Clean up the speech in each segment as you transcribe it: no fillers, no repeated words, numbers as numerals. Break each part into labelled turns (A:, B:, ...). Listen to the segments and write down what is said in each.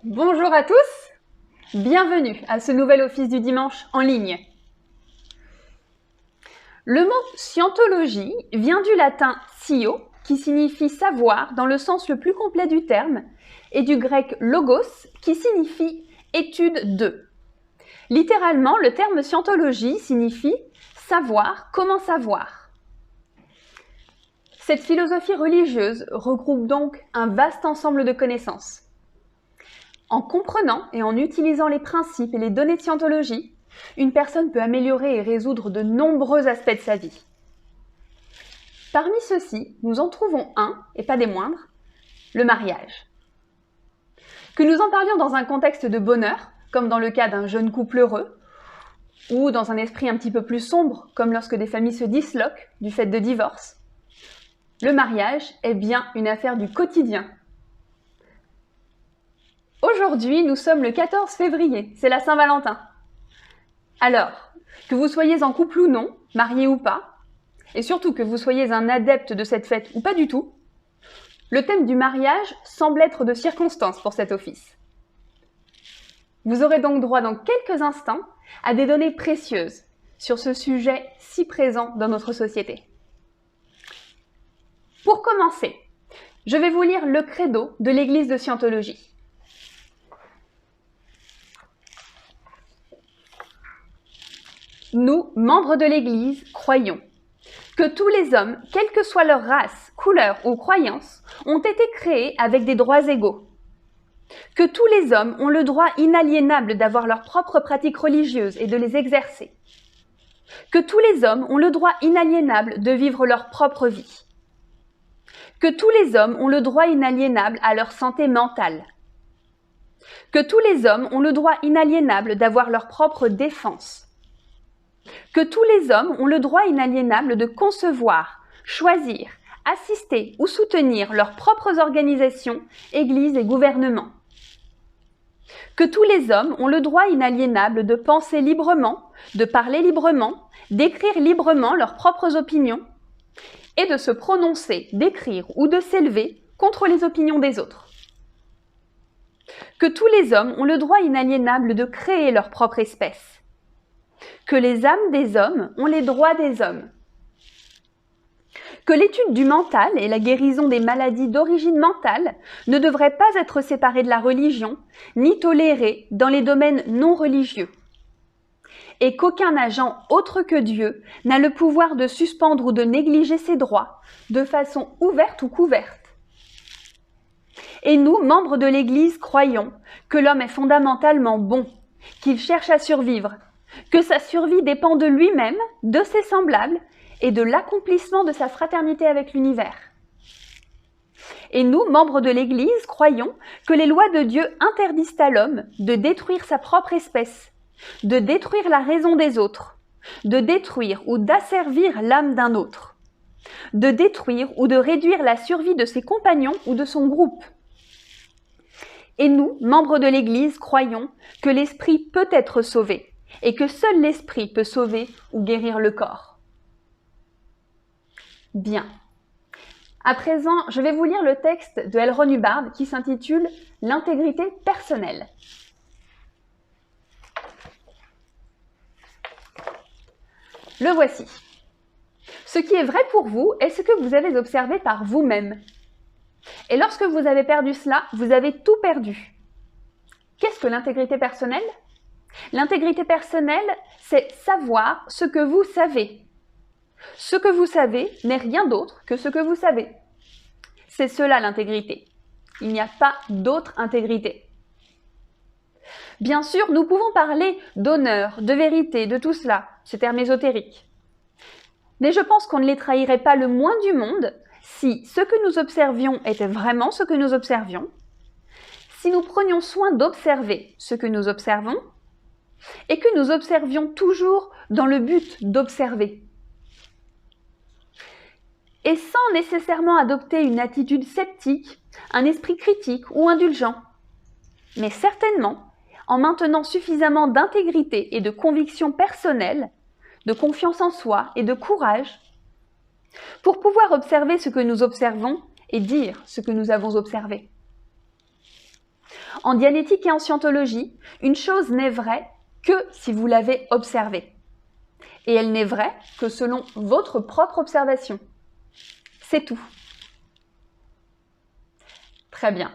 A: Bonjour à tous, bienvenue à ce nouvel office du dimanche en ligne. Le mot scientologie vient du latin scio, qui signifie savoir dans le sens le plus complet du terme, et du grec logos, qui signifie étude de. Littéralement, le terme scientologie signifie savoir comment savoir. Cette philosophie religieuse regroupe donc un vaste ensemble de connaissances. En comprenant et en utilisant les principes et les données de scientologie, une personne peut améliorer et résoudre de nombreux aspects de sa vie. Parmi ceux-ci, nous en trouvons un, et pas des moindres, le mariage. Que nous en parlions dans un contexte de bonheur, comme dans le cas d'un jeune couple heureux, ou dans un esprit un petit peu plus sombre, comme lorsque des familles se disloquent du fait de divorce, le mariage est bien une affaire du quotidien. Aujourd'hui, nous sommes le 14 février, c'est la Saint-Valentin. Alors, que vous soyez en couple ou non, marié ou pas, et surtout que vous soyez un adepte de cette fête ou pas du tout, le thème du mariage semble être de circonstance pour cet office. Vous aurez donc droit dans quelques instants à des données précieuses sur ce sujet si présent dans notre société. Pour commencer, je vais vous lire le credo de l'Église de Scientologie. Nous, membres de l'Église, croyons que tous les hommes, quelle que soit leur race, couleur ou croyance, ont été créés avec des droits égaux. Que tous les hommes ont le droit inaliénable d'avoir leurs propres pratiques religieuses et de les exercer. Que tous les hommes ont le droit inaliénable de vivre leur propre vie. Que tous les hommes ont le droit inaliénable à leur santé mentale. Que tous les hommes ont le droit inaliénable d'avoir leur propre défense. Que tous les hommes ont le droit inaliénable de concevoir, choisir, assister ou soutenir leurs propres organisations, églises et gouvernements. Que tous les hommes ont le droit inaliénable de penser librement, de parler librement, d'écrire librement leurs propres opinions et de se prononcer, d'écrire ou de s'élever contre les opinions des autres. Que tous les hommes ont le droit inaliénable de créer leur propre espèce. Que les âmes des hommes ont les droits des hommes. Que l'étude du mental et la guérison des maladies d'origine mentale ne devraient pas être séparées de la religion, ni tolérées dans les domaines non religieux. Et qu'aucun agent autre que Dieu n'a le pouvoir de suspendre ou de négliger ses droits, de façon ouverte ou couverte. Et nous, membres de l'Église, croyons que l'homme est fondamentalement bon, qu'il cherche à survivre, que sa survie dépend de lui-même, de ses semblables et de l'accomplissement de sa fraternité avec l'univers. Et nous, membres de l'Église, croyons que les lois de Dieu interdisent à l'homme de détruire sa propre espèce, de détruire la raison des autres, de détruire ou d'asservir l'âme d'un autre, de détruire ou de réduire la survie de ses compagnons ou de son groupe. Et nous, membres de l'Église, croyons que l'esprit peut être sauvé, et que seul l'esprit peut sauver ou guérir le corps. Bien. À présent, je vais vous lire le texte de L. Ron Hubbard qui s'intitule « L'intégrité personnelle ». Le voici. Ce qui est vrai pour vous est ce que vous avez observé par vous-même. Et lorsque vous avez perdu cela, vous avez tout perdu. Qu'est-ce que l'intégrité personnelle ? L'intégrité personnelle, c'est savoir ce que vous savez. Ce que vous savez n'est rien d'autre que ce que vous savez. C'est cela l'intégrité. Il n'y a pas d'autre intégrité. Bien sûr, nous pouvons parler d'honneur, de vérité, de tout cela, ce terme ésotérique. Mais je pense qu'on ne les trahirait pas le moins du monde si ce que nous observions était vraiment ce que nous observions, si nous prenions soin d'observer ce que nous observons, et que nous observions toujours dans le but d'observer. Et sans nécessairement adopter une attitude sceptique, un esprit critique ou indulgent, mais certainement en maintenant suffisamment d'intégrité et de conviction personnelle, de confiance en soi et de courage, pour pouvoir observer ce que nous observons et dire ce que nous avons observé. En dianétique et en scientologie, une chose n'est vraie que si vous l'avez observée. Et elle n'est vraie que selon votre propre observation. C'est tout. Très bien.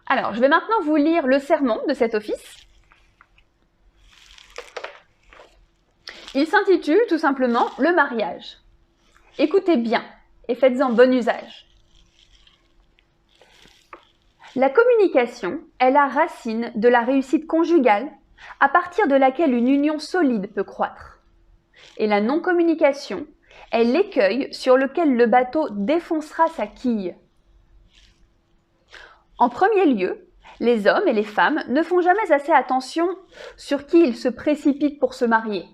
A: Alors, je vais maintenant vous lire le sermon de cet office. Il s'intitule tout simplement « Le mariage ». Écoutez bien et faites-en bon usage. La communication est la racine de la réussite conjugale à partir de laquelle une union solide peut croître. Et la non-communication est l'écueil sur lequel le bateau défoncera sa quille. En premier lieu, les hommes et les femmes ne font jamais assez attention sur qui ils se précipitent pour se marier.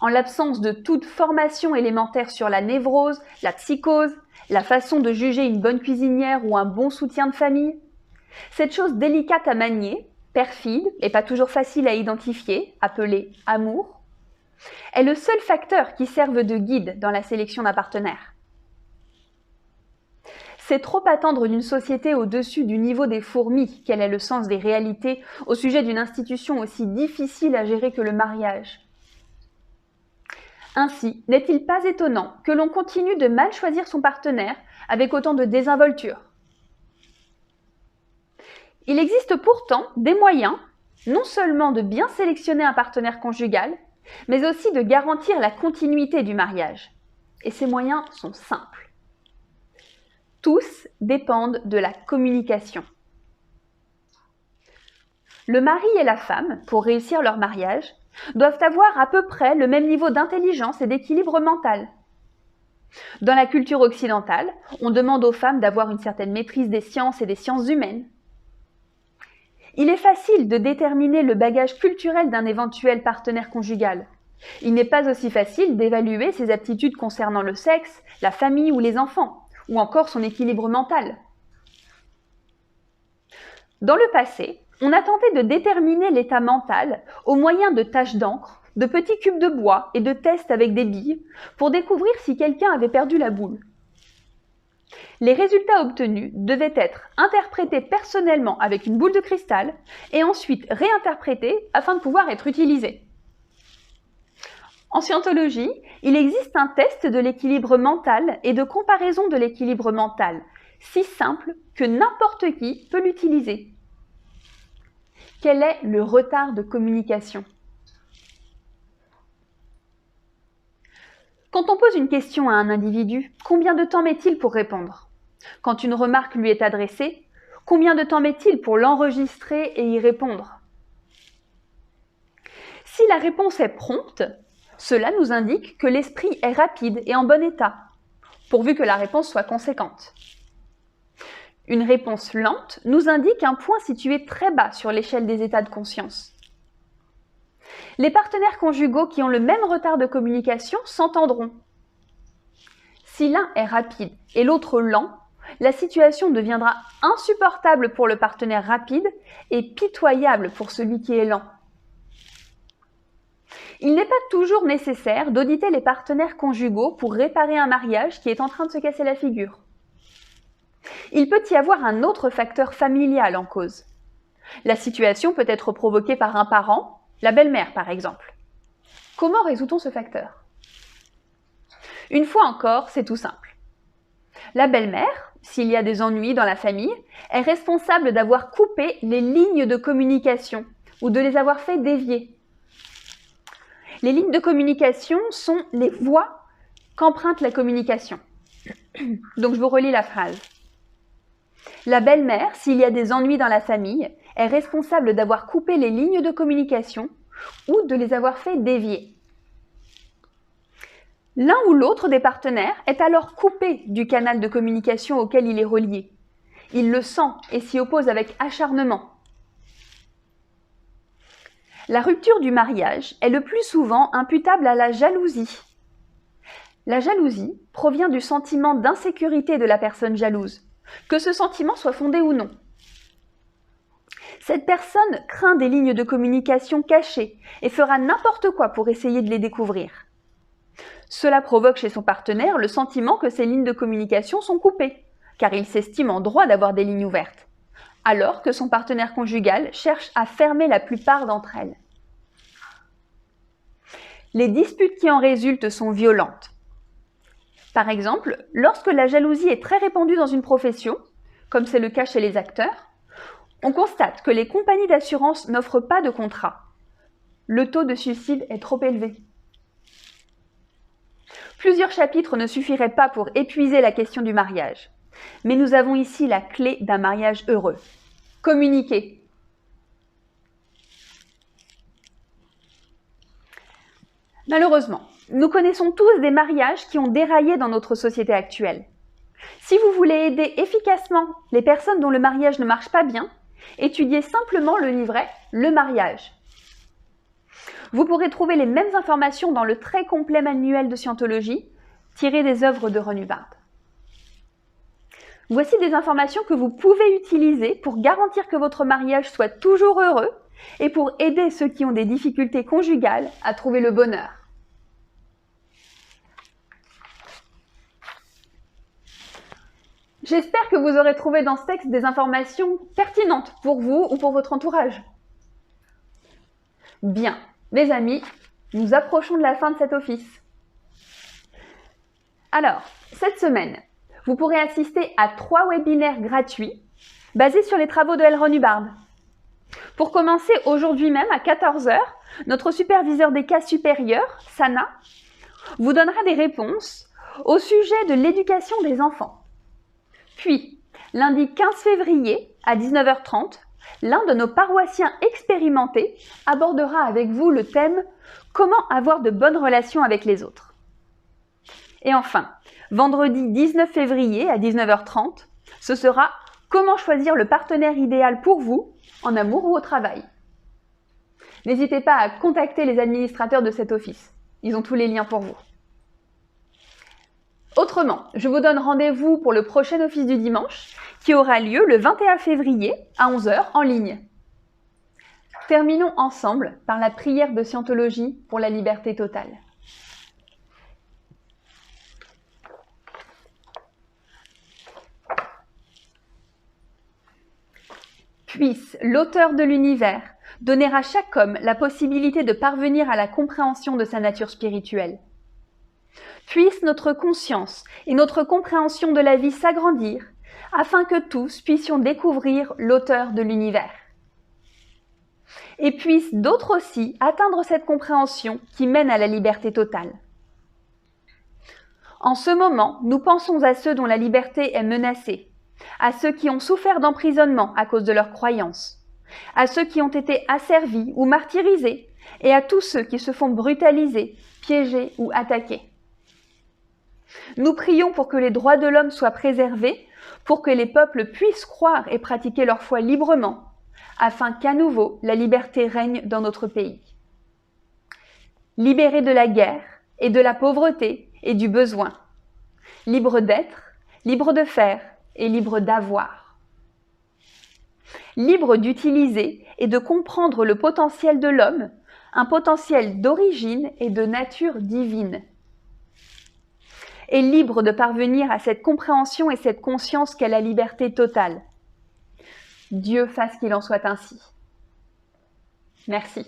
A: En l'absence de toute formation élémentaire sur la névrose, la psychose, la façon de juger une bonne cuisinière ou un bon soutien de famille, cette chose délicate à manier, perfide et pas toujours facile à identifier, appelée amour, est le seul facteur qui serve de guide dans la sélection d'un partenaire. C'est trop attendre d'une société au-dessus du niveau des fourmis quel est le sens des réalités au sujet d'une institution aussi difficile à gérer que le mariage. Ainsi, n'est-il pas étonnant que l'on continue de mal choisir son partenaire avec autant de désinvolture? Il existe pourtant des moyens, non seulement de bien sélectionner un partenaire conjugal, mais aussi de garantir la continuité du mariage. Et ces moyens sont simples. Tous dépendent de la communication. Le mari et la femme, pour réussir leur mariage, doivent avoir à peu près le même niveau d'intelligence et d'équilibre mental. Dans la culture occidentale, on demande aux femmes d'avoir une certaine maîtrise des sciences et des sciences humaines. Il est facile de déterminer le bagage culturel d'un éventuel partenaire conjugal. Il n'est pas aussi facile d'évaluer ses aptitudes concernant le sexe, la famille ou les enfants, ou encore son équilibre mental. Dans le passé, on a tenté de déterminer l'état mental au moyen de taches d'encre, de petits cubes de bois et de tests avec des billes pour découvrir si quelqu'un avait perdu la boule. Les résultats obtenus devaient être interprétés personnellement avec une boule de cristal et ensuite réinterprétés afin de pouvoir être utilisés. En scientologie, il existe un test de l'équilibre mental et de comparaison de l'équilibre mental, si simple que n'importe qui peut l'utiliser. Quel est le retard de communication? Quand on pose une question à un individu, combien de temps met-il pour répondre? Quand une remarque lui est adressée, combien de temps met-il pour l'enregistrer et y répondre? Si la réponse est prompte, cela nous indique que l'esprit est rapide et en bon état, pourvu que la réponse soit conséquente. Une réponse lente nous indique un point situé très bas sur l'échelle des états de conscience. Les partenaires conjugaux qui ont le même retard de communication s'entendront. Si l'un est rapide et l'autre lent, la situation deviendra insupportable pour le partenaire rapide et pitoyable pour celui qui est lent. Il n'est pas toujours nécessaire d'auditer les partenaires conjugaux pour réparer un mariage qui est en train de se casser la figure. Il peut y avoir un autre facteur familial en cause. La situation peut être provoquée par un parent, la belle-mère par exemple. Comment résout-on ce facteur? Une fois encore, c'est tout simple. La belle-mère, s'il y a des ennuis dans la famille, est responsable d'avoir coupé les lignes de communication ou de les avoir fait dévier. Les lignes de communication sont les voies qu'emprunte la communication. Donc je vous relis la phrase. La belle-mère, s'il y a des ennuis dans la famille, est responsable d'avoir coupé les lignes de communication ou de les avoir fait dévier. L'un ou l'autre des partenaires est alors coupé du canal de communication auquel il est relié. Il le sent et s'y oppose avec acharnement. La rupture du mariage est le plus souvent imputable à la jalousie. La jalousie provient du sentiment d'insécurité de la personne jalouse, que ce sentiment soit fondé ou non. Cette personne craint des lignes de communication cachées et fera n'importe quoi pour essayer de les découvrir. Cela provoque chez son partenaire le sentiment que ces lignes de communication sont coupées, car il s'estime en droit d'avoir des lignes ouvertes. alors que son partenaire conjugal cherche à fermer la plupart d'entre elles. Les disputes qui en résultent sont violentes. Par exemple, lorsque la jalousie est très répandue dans une profession, comme c'est le cas chez les acteurs, on constate que les compagnies d'assurance n'offrent pas de contrat. Le taux de suicide est trop élevé. Plusieurs chapitres ne suffiraient pas pour épuiser la question du mariage. Mais nous avons ici la clé d'un mariage heureux. Communiquer. Malheureusement, nous connaissons tous des mariages qui ont déraillé dans notre société actuelle. Si vous voulez aider efficacement les personnes dont le mariage ne marche pas bien, étudiez simplement le livret « Le mariage ». Vous pourrez trouver les mêmes informations dans le très complet manuel de scientologie tiré des œuvres de Ron Hubbard. Voici des informations que vous pouvez utiliser pour garantir que votre mariage soit toujours heureux et pour aider ceux qui ont des difficultés conjugales à trouver le bonheur. J'espère que vous aurez trouvé dans ce texte des informations pertinentes pour vous ou pour votre entourage. Bien, mes amis, nous approchons de la fin de cet office. Alors, cette semaine, vous pourrez assister à 3 webinaires gratuits basés sur les travaux de L. Ron Hubbard. Pour commencer, aujourd'hui même à 14 h, notre superviseur des cas supérieurs, Sana, vous donnera des réponses au sujet de l'éducation des enfants. Puis, lundi 15 février à 19 h 30, l'un de nos paroissiens expérimentés abordera avec vous le thème « Comment avoir de bonnes relations avec les autres ». Et enfin, vendredi 19 février à 19 h 30, ce sera « Comment choisir le partenaire idéal pour vous, en amour ou au travail ». N'hésitez pas à contacter les administrateurs de cet office. Ils ont tous les liens pour vous. Autrement, je vous donne rendez-vous pour le prochain office du dimanche qui aura lieu le 21 février à 11 h en ligne. Terminons ensemble par la prière de Scientologie pour la liberté totale. Puisse l'auteur de l'univers donner à chaque homme la possibilité de parvenir à la compréhension de sa nature spirituelle. Puisse notre conscience et notre compréhension de la vie s'agrandir, afin que tous puissions découvrir l'auteur de l'univers. Et puissent d'autres aussi atteindre cette compréhension qui mène à la liberté totale. En ce moment, nous pensons à ceux dont la liberté est menacée, à ceux qui ont souffert d'emprisonnement à cause de leurs croyances, à ceux qui ont été asservis ou martyrisés, et à tous ceux qui se font brutaliser, piéger ou attaquer. Nous prions pour que les droits de l'homme soient préservés, pour que les peuples puissent croire et pratiquer leur foi librement, afin qu'à nouveau la liberté règne dans notre pays. Libérés de la guerre et de la pauvreté et du besoin, libres d'être, libres de faire et libres d'avoir. Libres d'utiliser et de comprendre le potentiel de l'homme, un potentiel d'origine et de nature divine. Et libre de parvenir à cette compréhension et cette conscience qu'est la liberté totale. Dieu fasse qu'il en soit ainsi. Merci.